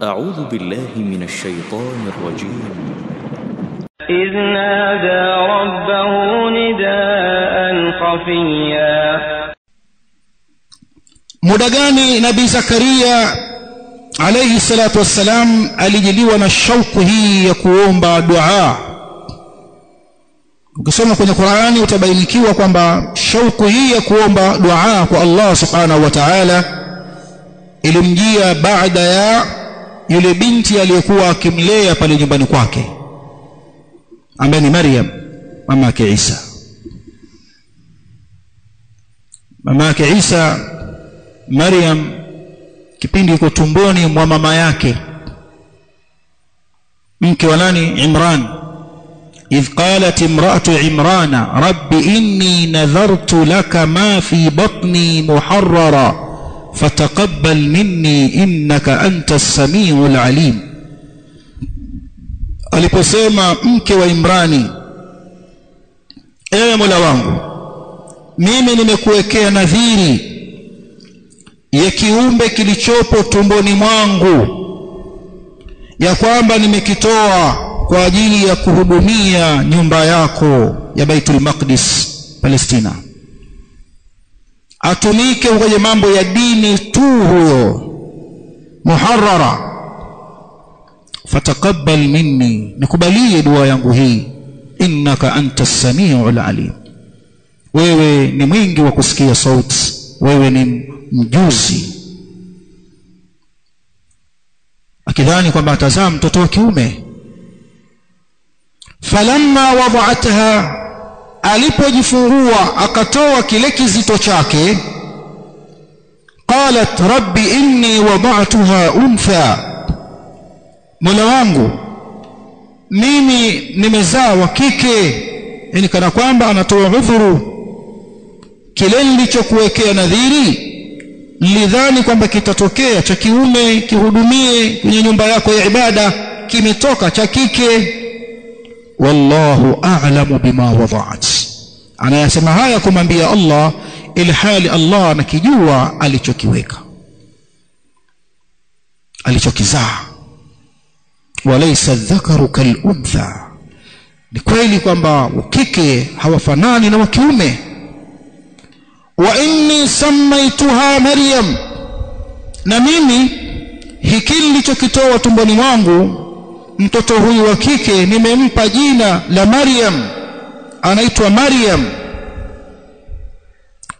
أعوذ بالله من الشيطان الرجيم. إذ نادى ربه نداء خفيا. muda gani Nabii Zakaria alayhi salatu wassalam alijiliwa na shauku hii ya kuomba dua? Ukisoma kwenye Qur'ani utabainikiwa kwamba shauku hii ya kuomba dua kwa Allah subhanahu wa ta'ala ilimjia baada ya yule binti aliyokuwa akimlea pale nyumbani kwake, ambaye ni Maryam, mama yake Isa. Mama yake Isa, Maryam, kipindi yuko tumboni mwa mama yake, mke wa nani? Imran. idh qalat imra'atu imrana rabbi inni nadhartu laka ma fi batni muharrara fataqabbal minni innaka antas samiul alim. Aliposema mke wa Imrani, ewe Mola wangu, mimi nimekuwekea nadhiri ya kiumbe kilichopo tumboni mwangu, ya kwamba nimekitoa kwa ajili ya kuhudumia nyumba yako ya Baitul Maqdis, Palestina, atumike kwenye mambo ya dini tu huyo, muharrara. Fataqabbal minni, nikubalie dua yangu hii, innaka antas samiul alim, wewe ni mwingi wa kusikia sauti, wewe ni mjuzi. Akidhani kwamba atazaa mtoto wa kiume. Falamma wada'atha, alipojifungua akatoa kile kizito chake, qalat rabbi inni wada'tuha untha, Mola wangu mimi nimezaa wa kike. Yani kana kwamba anatoa udhuru, kile nilichokuwekea nadhiri nilidhani kwamba kitatokea cha kiume kihudumie kwenye nyumba yako ya ibada, kimetoka cha kike. Wallahu a'lamu bima wada'at. Anayasema haya kumwambia Allah, ilhali Allah anakijua alichokiweka, alichokizaa. Walaysa dhakaru kal untha, ni kweli kwamba wakike hawafanani na wa kiume. Wa inni samaituha Maryam, na mimi hiki nilichokitoa tumboni mwangu, mtoto huyu wa kike nimempa jina la Maryam, anaitwa Maryam.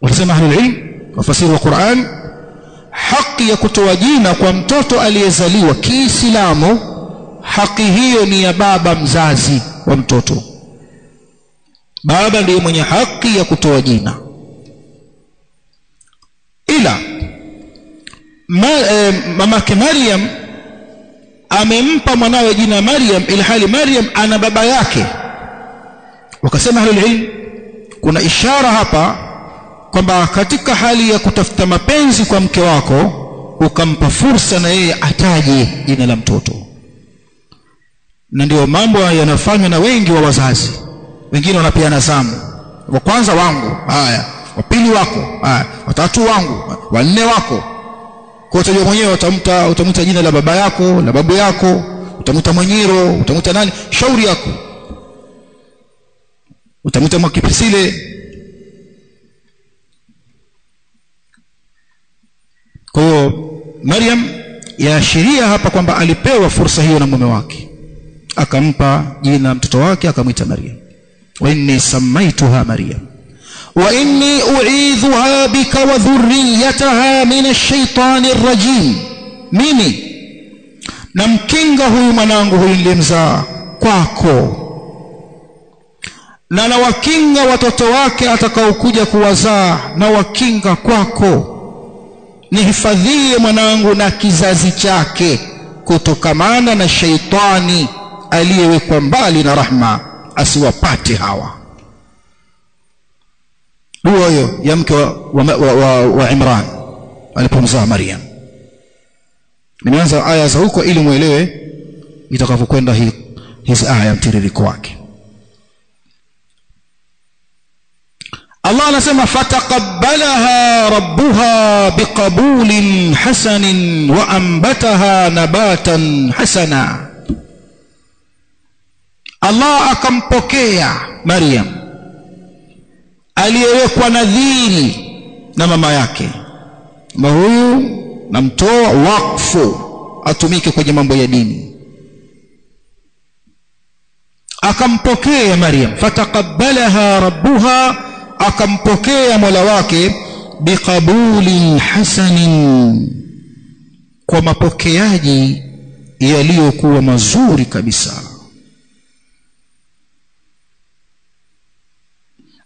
Wanasema ahlul ilm wafasiri wa Qur'an, haki ya kutoa jina kwa mtoto aliyezaliwa Kiislamu, haki hiyo ni ya baba mzazi wa mtoto. Baba ndiye mwenye haki ya kutoa jina. Ila mamake Maryam amempa mwanawe jina Maryam, ilhali Maryam ana baba yake. Wakasema ahlul ilm, kuna ishara hapa kwamba katika hali ya kutafuta mapenzi kwa mke wako, ukampa fursa na yeye ataje jina la mtoto. Na ndio mambo yanafanywa na wengi wa wazazi. Wengine wanapeana zamu, wa kwanza wangu, haya, wa pili wako, haya, watatu wangu, wa nne wako. Kwa hiyo mwenyewe utamta jina la baba yako, la babu yako, utamta Mwenyiro, utamta nani, shauri yako, utamta Mwakipisile. Kwa hiyo Maryam yaashiria hapa kwamba alipewa fursa hiyo na mume wake, akampa jina mtoto wake, akamwita Maryam. Wa inni samaituha Maryam wa inni u'idhuha bika wa dhurriyyataha minash shaitanir rajim, mimi namkinga huyu mwanangu huyu nilimzaa kwako, na nawakinga watoto wake atakaokuja kuwazaa, na wakinga kwako. Nihifadhie mwanangu na kizazi chake kutokamana na shaitani aliyewekwa mbali na rahma, asiwapate hawa. Dua hiyo ya mke wa Imran alipomzaa Maryam. Nimeanza aya za huko ili muelewe itakavyokwenda hizi aya mtiririko wake. Allah anasema fataqabbalaha rabbuha biqabulin hasanin wa ambataha nabatan hasana. Allah akampokea Maryam aliyewekwa nadhiri na mama yake, huyu namtoa wakfu atumike kwenye mambo ya dini. Akampokea Maryam, fataqabbalaha rabbuha, akampokea Mola wake biqabulin hasanin, kwa mapokeaji yaliyokuwa mazuri kabisa.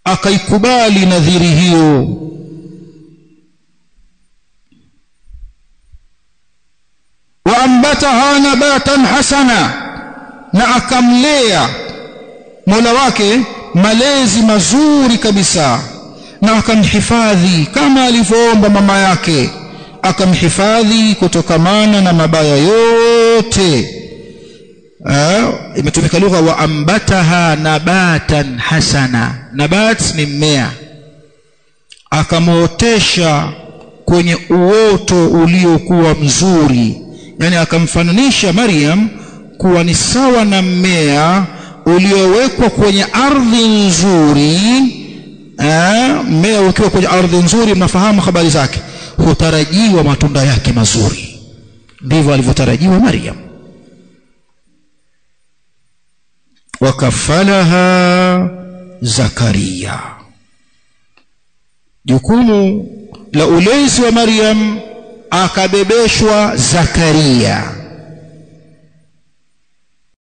Akaikubali nadhiri hiyo. Wa ambataha nabatan hasana, na akamlea Mola wake malezi mazuri kabisa, na akamhifadhi kama alivyoomba mama yake, akamhifadhi kutokamana na mabaya yote. Imetumika lugha wa ambataha nabatan hasana. Nabat ni mmea, akamuotesha kwenye uoto uliokuwa mzuri. Yani akamfananisha Maryam kuwa ni sawa na mmea uliowekwa kwenye ardhi nzuri. Mmea ukiwa kwenye ardhi nzuri, mnafahamu habari zake, hutarajiwa matunda yake mazuri. Ndivyo alivyotarajiwa Maryam. Wakafalaha Zakaria, jukumu la ulezi wa Maryam akabebeshwa Zakaria.